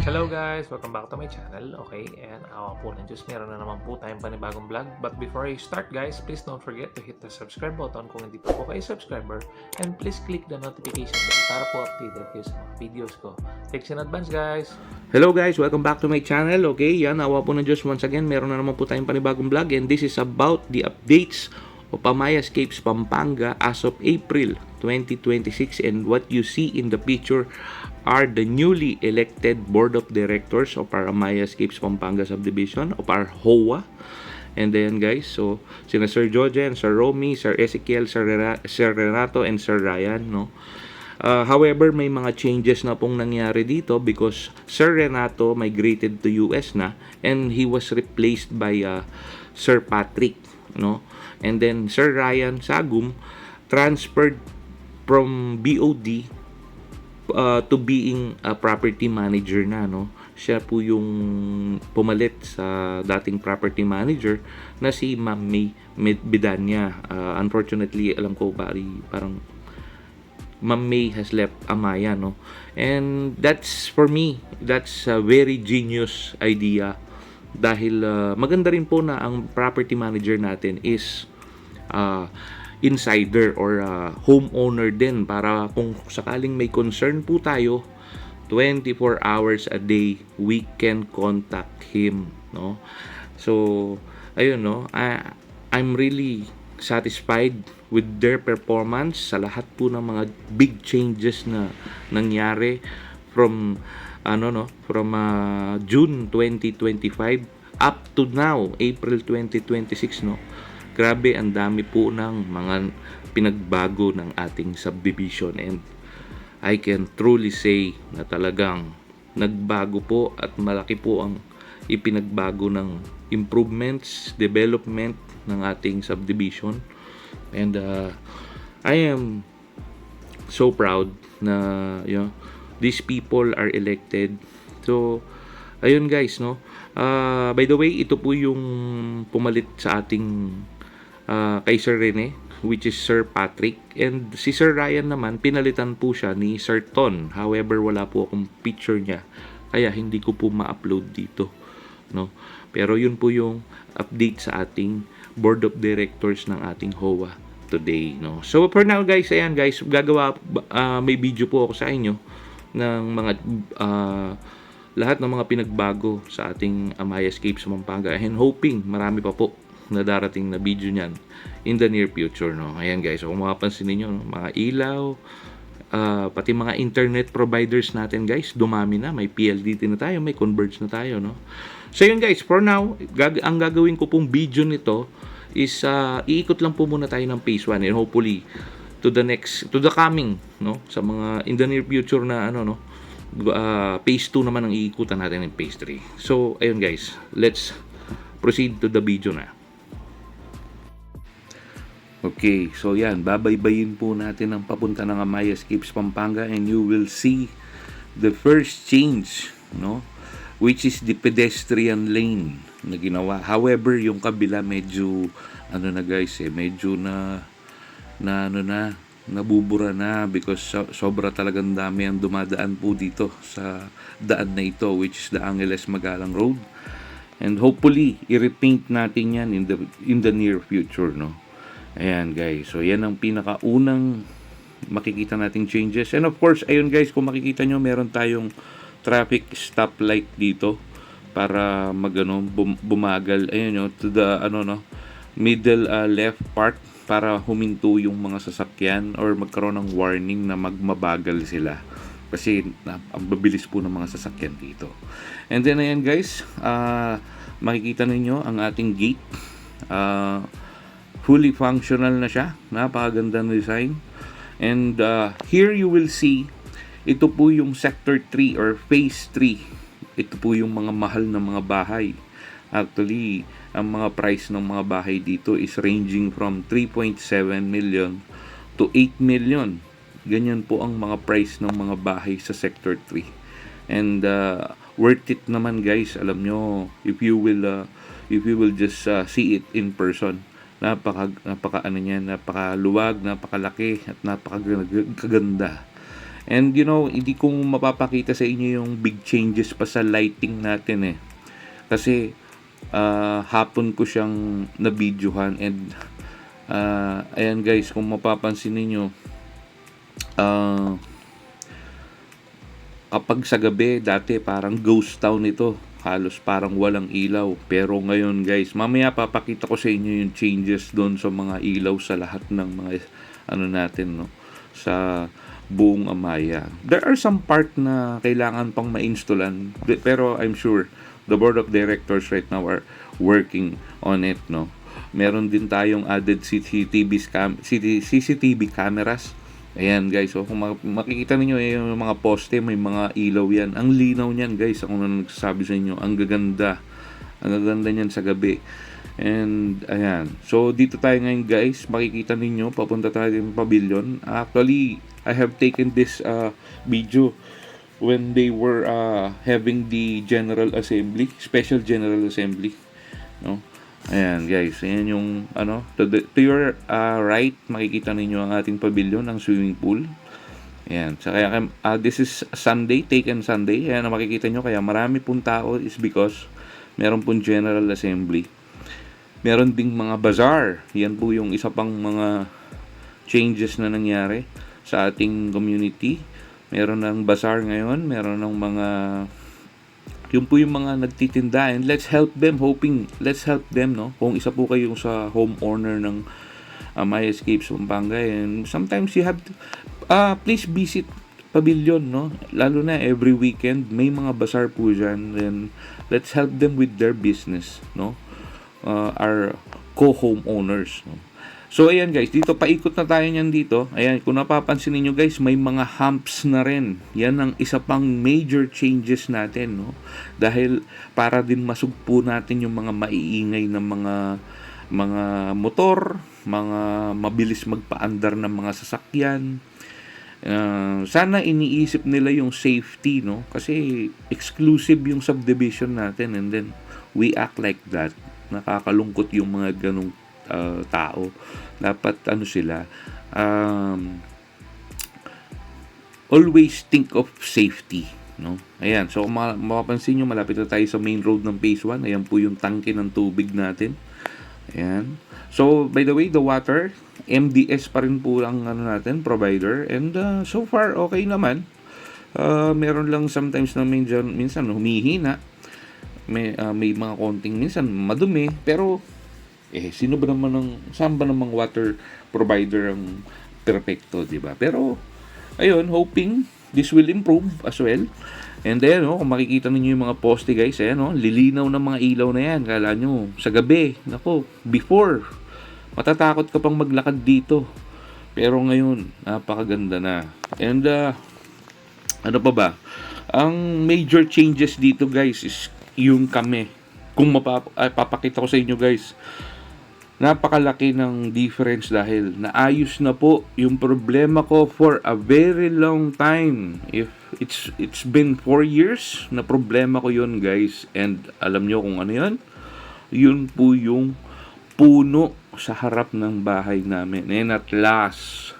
Hello guys! Welcome back to my channel. Okay, and awa po ng Diyos, meron na naman po tayong panibagong vlog. But before I start guys, please don't forget to hit the subscribe button kung hindi pa po kayo subscriber. And please click the notification bell para po updated kayo sa mga videos ko. Thanks in advance guys! Hello guys, welcome back to my channel. Okay, yan, awa po ng Diyos once again, meron na naman po tayong panibagong vlog. And this is about the updates of Amayascapes Pampanga as of April 2026. And what you see in the picture are the newly elected board of directors of our Amayascapes Pampanga subdivision, of our HOA. And then guys, so sina Sir Jojen, Sir Romy, Sir Ezekiel, Sir Renato, and Sir Ryan, no? However, may mga changes na pong nangyari dito because Sir Renato migrated to US na and he was replaced by Sir Patrick, no? And then Sir Ryan Sagum transferred from BOD to being a property manager na, no? Siya po yung pumalit sa dating property manager na si Ma'am May Bidanya. Unfortunately, alam ko parang Ma'am May has left Amaya, no? And that's, for me, that's a very genius idea dahil maganda rin po na ang property manager natin is insider or homeowner din, para kung sakaling may concern po tayo 24 hours a day we can contact him, no? So ayun, no, I'm really satisfied with their performance sa lahat po ng mga big changes na nangyari from June 2025 up to now April 2026, no? Grabe, ang dami po ng mga pinagbago ng ating subdivision, and I can truly say na talagang nagbago po at malaki po ang ipinagbago ng improvements, development ng ating subdivision. And I am so proud na these people are elected. So ayun guys, no. By the way, ito po yung pumalit sa ating kay Sir Rene, which is Sir Patrick, and si Sir Ryan naman pinalitan po siya ni Sir Ton. However, wala po akong picture niya kaya hindi ko po ma-upload dito, no. Pero yun po yung update sa ating board of directors ng ating HOA today, no. So for now guys, ayan guys, may video po ako sa inyo ng mga lahat ng mga pinagbago sa ating Amayascapes Pampanga, and hoping marami pa po na darating na video niyan in the near future, no. Ayan guys, so kung mapapansin niyo, no, mga ilaw, pati mga internet providers natin guys, dumami na, may PLDT na tayo, may Converge na tayo, no. So yun guys, for now, ang gagawin ko pong video nito is iikot lang po muna tayo ng phase 1, and hopefully to the coming, no, sa mga in the near future na phase 2 naman ang iikutan natin ng phase 3. So ayun guys, let's proceed to the video na. Okay, so yan, babaybayin po natin ang papunta ng Amayascapes Pampanga, and you will see the first change, no, which is the pedestrian lane na ginawa. However, yung kabila medyo medyo nabubura na because sobra talagang dami ang dumadaan po dito sa daan na ito, which is the Angeles Magalang Road. And hopefully i-repaint natin yan in the near future, no. Ayan guys, so yan ang pinakaunang makikita nating changes. And of course, ayun guys, kung makikita nyo, meron tayong traffic stoplight dito para bumagal, ayun, to the middle left part, para huminto yung mga sasakyan or magkaroon ng warning na magmabagal sila kasi ang babilis po ng mga sasakyan dito. And then ayan guys, makikita ninyo ang ating gate, fully functional na siya, napakagandang design. And here you will see, ito po yung sector 3 or phase 3. Ito po yung mga mahal na mga bahay. Actually, ang mga price ng mga bahay dito is ranging from 3.7 million to 8 million. Ganyan po ang mga price ng mga bahay sa sector 3. And worth it naman guys, alam nyo, if you will just see it in person. Napakaluwag, napakalaki at napakaganda. And hindi ko mapapakita sa inyo yung big changes pa sa lighting natin eh. Kasi hapon ko siyang na-videohan and ayan guys, kung mapapansin niyo kapag sa gabi, dati parang ghost town ito. Halos parang walang ilaw. Pero ngayon guys, mamaya papakita ko sa inyo yung changes doon sa mga ilaw sa lahat ng mga natin, no? Sa buong Amaya. There are some part na kailangan pang ma-installan, pero I'm sure the board of directors right now are working on it, no? Meron din tayong added CCTV cameras. Ayan guys, so kung makikita niyo yung mga poste, may mga ilaw yan. Ang linaw niyan guys, ako na nagsasabi sa inyo, ang gaganda. Ang gaganda niyan sa gabi. And ayan, so dito tayo ngayon guys, makikita ninyo, papunta tayo ng pavilion. Actually, I have taken this video when they were having the General Assembly, Special General Assembly, no? Ayan guys, ayan yung to your right, makikita ninyo ang ating pavilion, ang swimming pool. Ayan, so kaya this is Sunday, taken Sunday. Ayan, makikita nyo, kaya marami pong tao is because meron pong General Assembly. Meron ding mga bazaar. Yan po yung isa pang mga changes na nangyari sa ating community. Meron ng bazaar ngayon, meron ng mga yung po yung mga nagtitinda, and let's help them, no? Kung isa po kayo sa homeowner ng My Escapes Pampanga, and sometimes you have to, please visit pavilion, no? Lalo na every weekend, may mga bazaar po dyan, and let's help them with their business, no? Our co-homeowners, no? So ayan guys, dito paikot na tayo niyan dito. Ayan, kung napapansin niyo guys, may mga humps na rin. Yan ang isa pang major changes natin, no? Dahil para din masugpo natin yung mga maiingay na mga motor, mga mabilis magpaandar ng mga sasakyan. Sana iniisip nila yung safety, no? Kasi exclusive yung subdivision natin, and then we act like that. Nakakalungkot yung mga ganong tao. Dapat sila always think of safety, no? Ayan, so kung mapapansin nyo, malapit na tayo sa main road ng phase 1. Ayan po yung tangke ng tubig natin. Ayan. So by the way, the water, MDS pa rin po ang natin, provider, and so far okay naman. Meron lang sometimes na minsan humihina. May mga konting minsan madumi, pero saan ba namang water provider ang perfecto, di ba? Pero ayun, hoping this will improve as well. And then, kung makikita niyo yung mga poste guys, ayan, lilinaw ng mga ilaw na yan. Kala nyo, sa gabi, before, matatakot ka pang maglakad dito. Pero ngayon, napakaganda na. And, ano pa ba? Ang major changes dito guys is yung kami. Kung papakita ko sa inyo guys, napakalaki ng difference dahil naayos na po yung problema ko for a very long time. If it's been 4 years na problema ko yun guys, and alam nyo kung ano yun? Yun po yung puno sa harap ng bahay namin. And at last,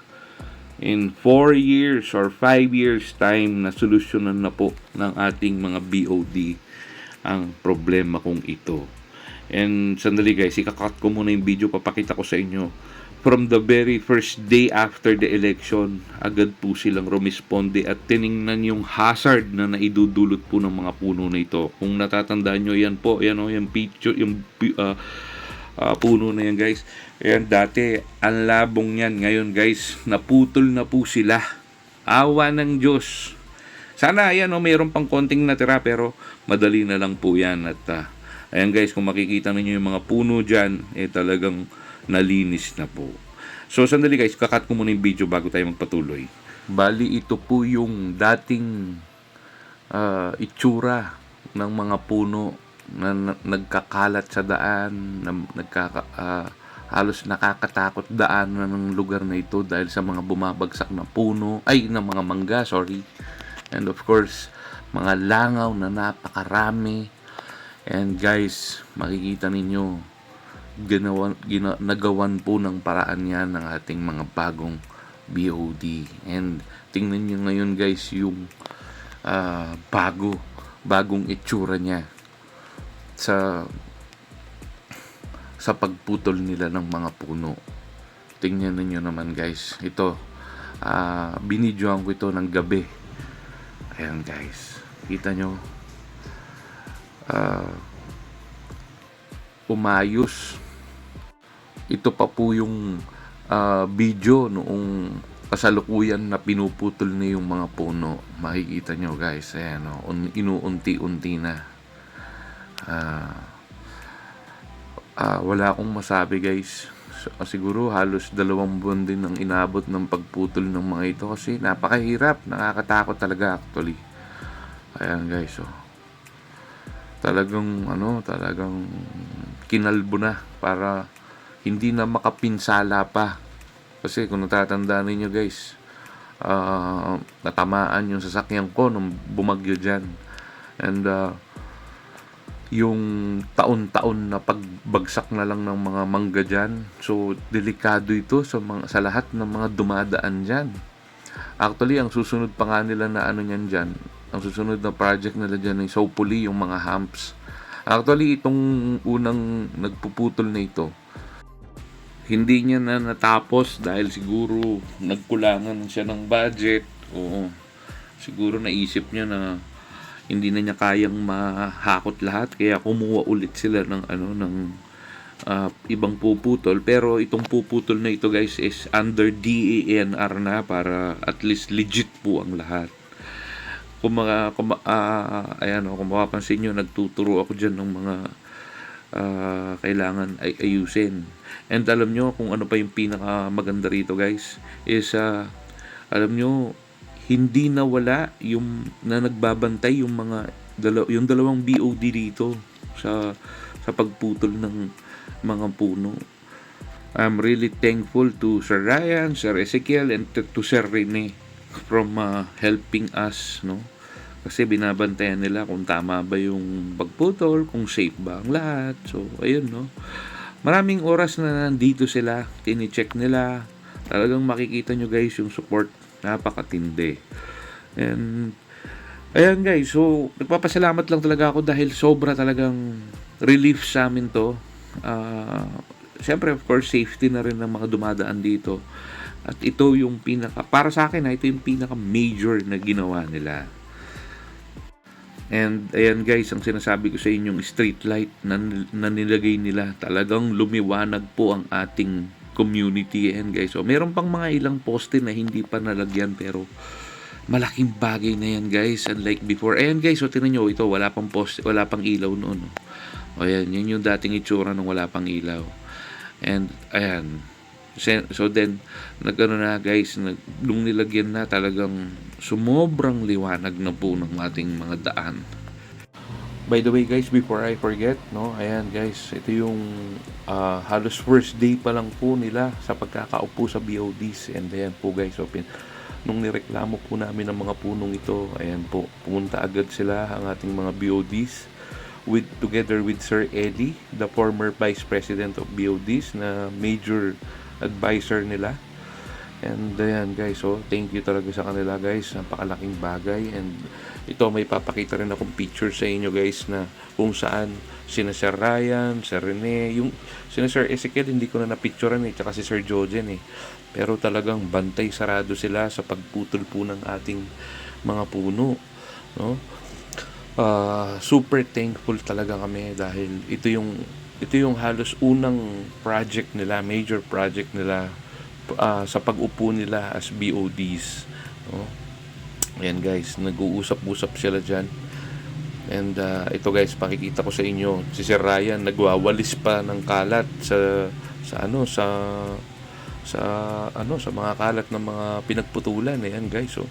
in 4 years or 5 years time, na solusyonan na po ng ating mga BOD ang problema kong ito. And sandali guys, ikakat ko muna yung video, papakita ko sa inyo. From the very first day after the election, agad po silang rumisponde at tiningnan yung hazard na naidudulot po ng mga puno na ito. Kung natatandaan nyo, yan po, yung picture, yung puno na yan guys. Ayan, dati, ang labong yan. Ngayon guys, naputol na po sila. Awa ng Diyos. Sana, mayroon pang konting natira, pero madali na lang po yan. At ayan guys, kung makikita niyo yung mga puno dyan, talagang nalinis na po. So sandali guys, kakat ko muna yung video bago tayo magpatuloy. Bali, ito po yung dating itsura ng mga puno na nagkakalat sa daan, na halos nakakatakot daan ng lugar na ito dahil sa mga bumabagsak na puno, ng mga mangga, sorry. And of course, mga langaw na napakarami. And guys, makikita ninyo, nagawan po ng paraan yan ng ating mga bagong BOD. And tingnan nyo ngayon guys yung bagong itsura niya sa pagputol nila ng mga puno. Tingnan niyo naman guys, ito binidyoan ko ito ng gabi. Ayan guys, kita nyo, umayos. Ito pa po yung video noong kasalukuyan na pinuputol na yung mga puno. Makikita nyo guys, ayan o, inuunti-unti na. Wala akong masabi guys. Siguro halos 2 buwan din ang inabot ng pagputol ng mga ito kasi napakahirap, nakakatakot talaga actually. Ayan guys, talagang kinalbo na para hindi na makapinsala pa. Kasi kung natatandaan ninyo guys, natamaan yung sasakyan ko nung bumagyo dyan. And yung taon-taon na pagbagsak na lang ng mga mangga dyan. So, delikado ito sa lahat ng mga dumadaan dyan. Actually, ang susunod pa nga nila na niyan dyan, ang susunod na project nila dyan ay hopefully yung mga humps. Actually, itong unang nagpuputol na ito, hindi niya na natapos dahil siguro nagkulangan siya ng budget. Oo, siguro naisip niya na hindi na niya kayang mahakot lahat, kaya kumuha ulit sila ng ibang puputol. Pero itong puputol na ito guys is under DENR na, para at least legit po ang lahat. Kung mapapansin nyo, nagtuturo ako dyan ng mga kailangan ayusin. And alam nyo kung ano pa yung pinakamaganda rito guys, is alam nyo, hindi nawala yung na nagbabantay yung yung dalawang BOD dito sa pagputol ng mga puno. I'm really thankful to Sir Ryan, Sir Ezekiel, and to Sir Rene from helping us, no? Kasi binabantayan nila kung tama ba yung pagputol, kung safe ba ang lahat. So, ayun, no? Maraming oras na nandito sila, tini-check nila. Talagang makikita nyo guys yung support, napakatindi. And ayan guys, so nagpapasalamat lang talaga ako dahil sobra talagang relief sa amin to. Siyempre of course safety na rin ng mga dumadaan dito. At ito yung para sa akin ito yung pinaka major na ginawa nila. And ayan guys, ang sinasabi ko sa inyong street light na nilagay nila, talagang lumiwanag po ang ating community. And guys, so meron pang mga ilang poste na hindi pa nalagyan, pero malaking bagay na yan guys, unlike before. Ayan guys, so tingnan nyo, ito wala pang poste, wala pang ilaw noon. O ayan, yun yung dating itsura nung wala pang ilaw. And ayan, so then na guys, nung nilagyan na, talagang sumobrang liwanag na po ng ating mga daan. By the way guys, before I forget, no, ayan guys, ito yung halos first day pa lang po nila sa pagkakaupo sa BODs. And ayan po guys, nung nireklamo po namin ng mga punong ito, ayan po, pumunta agad sila, ang ating mga BODs, together with Sir Eddie, the former Vice President of BODs, na major advisor nila. And ayan guys, so thank you talaga sa kanila guys, napakalaking bagay. And ito, may papakita rin akong picture sa inyo guys, na kung saan sina Sir Ryan, Sir Rene, yung sina Sir Ezekiel hindi ko na napicturean tsaka si Sir Jojen pero talagang bantay sarado sila sa pagputol po ng ating mga puno, no? Super thankful talaga kami dahil ito yung halos unang project nila, major project nila sa pag-upo nila as BODs, no? Ayan guys, nag-uusap-usap sila dyan. And ito guys, pakikita ko sa inyo, si Sir Ryan nagwawalis pa ng kalat sa mga kalat ng mga pinagputulan. Ayan guys, so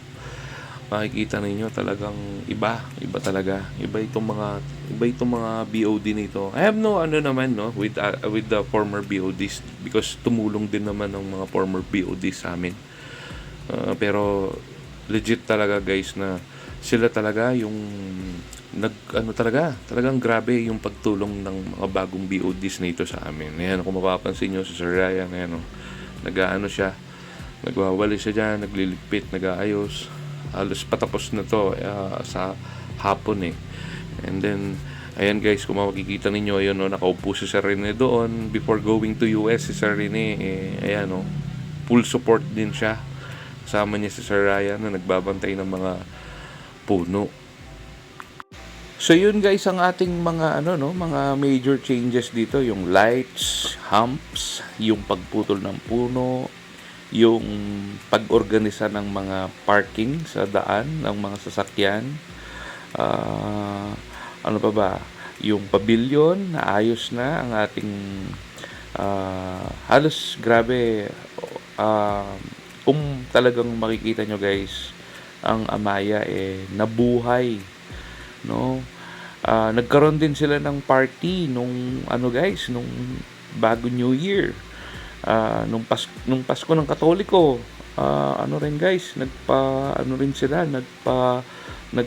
makikita ninyo talagang iba talaga. Iba itong mga BOD nito. I have no naman, no, with the former BODs, because tumulong din naman ng mga former BODs sa amin. Pero legit talaga guys, na sila talaga yung talagang grabe yung pagtulong ng mga bagong BODs na ito sa amin. Ayan, kung mapapansin nyo si Sir Ryan, ayan, nag-ano siya, Nagwawali siya dyan, nagliligpit, nag-aayos. Halos patapos na to sa hapon eh. And then, ayan guys, kung makikita ninyo, ayun, no, nakaupo si Sir Rene doon. Before going to US, si Sir Rene, ayan, no, full support din siya. Kasama niya si Sir Ryan na nagbabantay ng mga puno. So yun guys ang ating mga mga major changes dito, yung lights, humps, yung pagputol ng puno, yung pag-organisa ng mga parking sa daan ng mga sasakyan. Ano pa ba? Yung pavilion, naayos na ang ating halos grabe. Kung talagang makikita nyo guys, ang Amaya nabuhay, no? Nagkaroon din sila ng party nung nung bago New Year, nung Pasko ng Katoliko. Rin guys, nag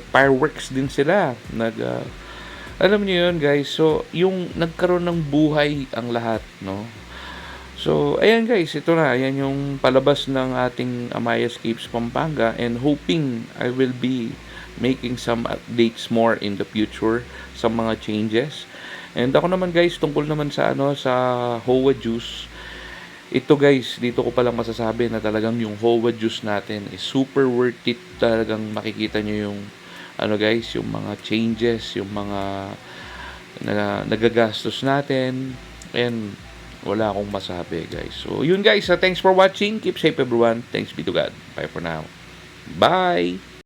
fireworks din sila, alam niyo yun guys. So yung nagkaroon ng buhay ang lahat, no? So, ayan guys, ito na. Ayan yung palabas ng ating Amaya Escapes Pampanga, and hoping I will be making some updates more in the future sa mga changes. And ako naman guys, tungkol naman sa sa Hoa Juice. Ito guys, dito ko palang masasabi na talagang yung Hoa Juice natin is super worth it. Talagang makikita nyo yung guys, yung mga changes, yung mga nagagastos natin, and wala akong masabi guys. So yun guys, thanks for watching. Keep safe everyone. Thanks be to God. Bye for now. Bye.